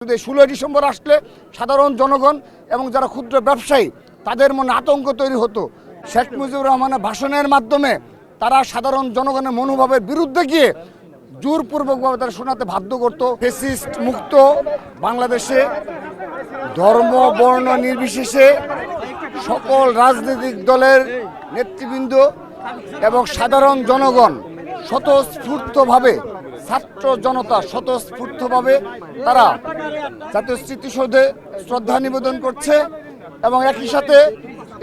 16 December আসলে সাধারণ জনগণ এবং যারা ক্ষুদ্র ব্যবসায়ী তাদের মনে আতঙ্ক তৈরি হতো। শেখ মুজিবুর রহমানের ভাষণের মাধ্যমে তারা সাধারণ জনগণের মনোভাবের বিরুদ্ধে গিয়ে জোরপূর্বকভাবে তারা শোনাতে বাধ্য করত। ফ্যাসিস্ট মুক্ত বাংলাদেশে ধর্ম বর্ণ নির্বিশেষে সকল রাজনৈতিক দলের নেতৃবৃন্দ এবং সাধারণ জনগণ স্বতঃস্ফূর্তভাবে ছাত্র জনতা স্বতঃস্ফূর্তভাবে তারা জাতীয় স্মৃতিসৌধে শ্রদ্ধা নিবেদন করছে এবং একই সাথে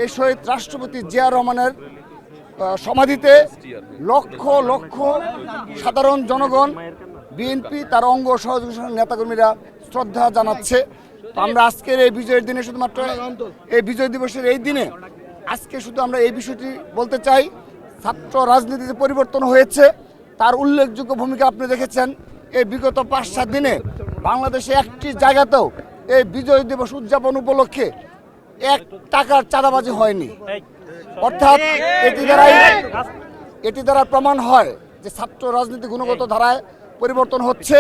এই শহীদ রাষ্ট্রপতি জিয়া রহমানের সমাধিতে লক্ষ লক্ষ সাধারণ জনগণ বিএনপি তার অঙ্গ সহযোগী নেতাকর্মীরা শ্রদ্ধা জানাচ্ছে। তো আমরা আজকের এই বিজয়ের দিনে শুধুমাত্র এই বিজয় দিবসের এই দিনে আজকে শুধু আমরা এই বিষয়টি বলতে চাই, ছাত্র রাজনীতিতে পরিবর্তন হয়েছে, তার উল্লেখযোগ্য ভূমিকা আপনি দেখেছেন। এই বিগত 5-7 দিনে বাংলাদেশে একটি জায়গাতেও এই বিজয় দিবস উদযাপন উপলক্ষে 1 টাকার চাঁদাবাজি হয়নি। অর্থাৎ এটি দ্বারা প্রমাণ হয় যে ছাত্র রাজনীতি গুণগত ধারায় পরিবর্তন হচ্ছে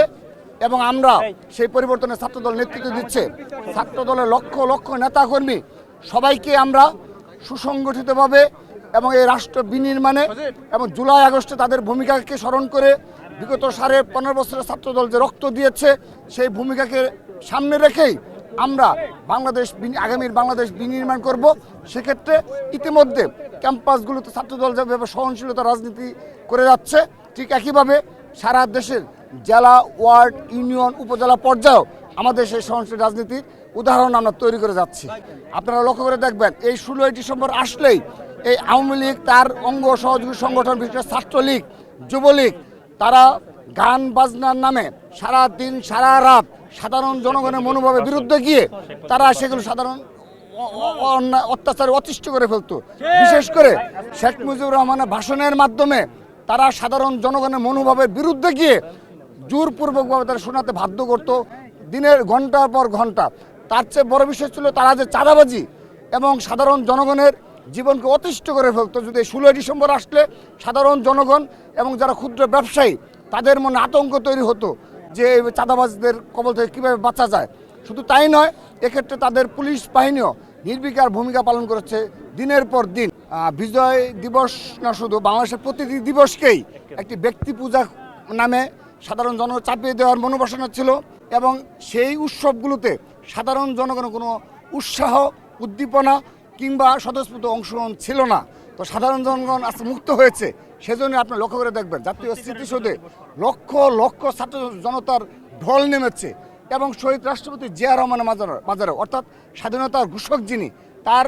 এবং আমরা সেই পরিবর্তনে ছাত্রদল নেতৃত্ব দিচ্ছে। ছাত্রদলের লক্ষ লক্ষ নেতাকর্মী সবাইকে আমরা সুসংগঠিতভাবে এবং এই রাষ্ট্র বিনির্মাণে এবং জুলাই আগস্টে তাদের ভূমিকাকে স্মরণ করে বিগত 15.5 বছরের ছাত্রদল যে রক্ত দিয়েছে সেই ভূমিকাকে সামনে রেখেই আমরা আগামীর বাংলাদেশ বিনির্মাণ করব। সেক্ষেত্রে ইতিমধ্যে ক্যাম্পাসগুলোতে ছাত্রদল যেভাবে সহনশীলতা রাজনীতি করে যাচ্ছে, ঠিক একইভাবে সারা দেশের জেলা, ওয়ার্ড, ইউনিয়ন, উপজেলা পর্যায়েও আমাদের সেই সহনশীল রাজনীতির উদাহরণ আমরা তৈরি করে যাচ্ছি। আপনারা লক্ষ্য করে দেখবেন, এই 16 ডিসেম্বর আসলেই এই আওয়ামী লীগ তার অঙ্গ সহযোগী সংগঠন বিশেষ ছাত্রলীগ, যুবলীগ তারা গান বাজনার নামে সারা দিন সারা রাত সাধারণ জনগণের মনোভাবের বিরুদ্ধে গিয়ে তারা সেগুলো সাধারণ অত্যাচারে অতিষ্ঠ করে ফেলতো। বিশেষ করে শেখ মুজিবুর রহমানের ভাষণের মাধ্যমে তারা সাধারণ জনগণের মনোভাবের বিরুদ্ধে গিয়ে জোরপূর্বকভাবে তারা শোনাতে বাধ্য করত দিনের ঘন্টার পর ঘন্টা। তার চেয়ে বড় বিষয় ছিল তারা যে চাঁদাবাজি এবং সাধারণ জনগণের জীবনকে অতিষ্ঠ করে ফেলতো। যদি 16 ডিসেম্বর আসলে সাধারণ জনগণ এবং যারা ক্ষুদ্র ব্যবসায়ী তাদের মনে আতঙ্ক তৈরি হতো যে চাঁদাবাজদের কবল থেকে কীভাবে বাঁচা যায়। শুধু তাই নয়, এক্ষেত্রে তাদের পুলিশ বাহিনীও নির্বিকার ভূমিকা পালন করেছে দিনের পর দিন। বিজয় দিবস না, শুধু বাংলাদেশের প্রতিটি দিবসকেই একটি ব্যক্তি পূজা নামে সাধারণ জনগণ চাপিয়ে দেওয়ার মনোবাসনা ছিল এবং সেই উৎসবগুলোতে সাধারণ জনগণের কোনো উৎসাহ, উদ্দীপনা কিংবা স্বতঃস্ফূর্ত অংশগ্রহণ ছিল না। তো সাধারণ জনগণ আজকে মুক্ত হয়েছে, সেজন্য আপনি লক্ষ্য করে দেখবেন জাতীয় স্মৃতিসৌধে লক্ষ লক্ষ ছাত্র জনতার ঢল নেমেছে এবং শহীদ রাষ্ট্রপতি জিয়া রহমানের মাজারে অর্থাৎ স্বাধীনতার ঘোষক যিনি, তার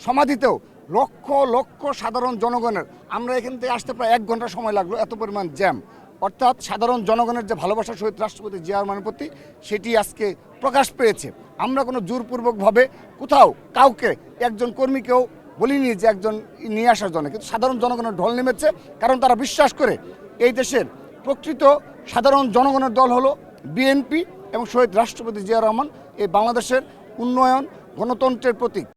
সমাধিতেও লক্ষ লক্ষ সাধারণ জনগণের, আমরা এখান থেকে আসতে প্রায় 1 ঘন্টা সময় লাগলো, এত পরিমাণ জ্যাম। অর্থাৎ সাধারণ জনগণের যে ভালোবাসা শহীদ রাষ্ট্রপতি জিয়া রহমানের প্রতি সেটি আজকে প্রকাশ পেয়েছে। আমরা কোনো জোরপূর্বকভাবে কোথাও কাউকে একজন কর্মীকেও বলিনি যে একজন নিয়ে আসার জন্য, কিন্তু সাধারণ জনগণের ঢল নেমেছে, কারণ তারা বিশ্বাস করে এই দেশের প্রকৃত সাধারণ জনগণের দল হলো বিএনপি এবং শহীদ রাষ্ট্রপতি জিয়া রহমান এই বাংলাদেশের উন্নয়ন গণতন্ত্রের প্রতীক।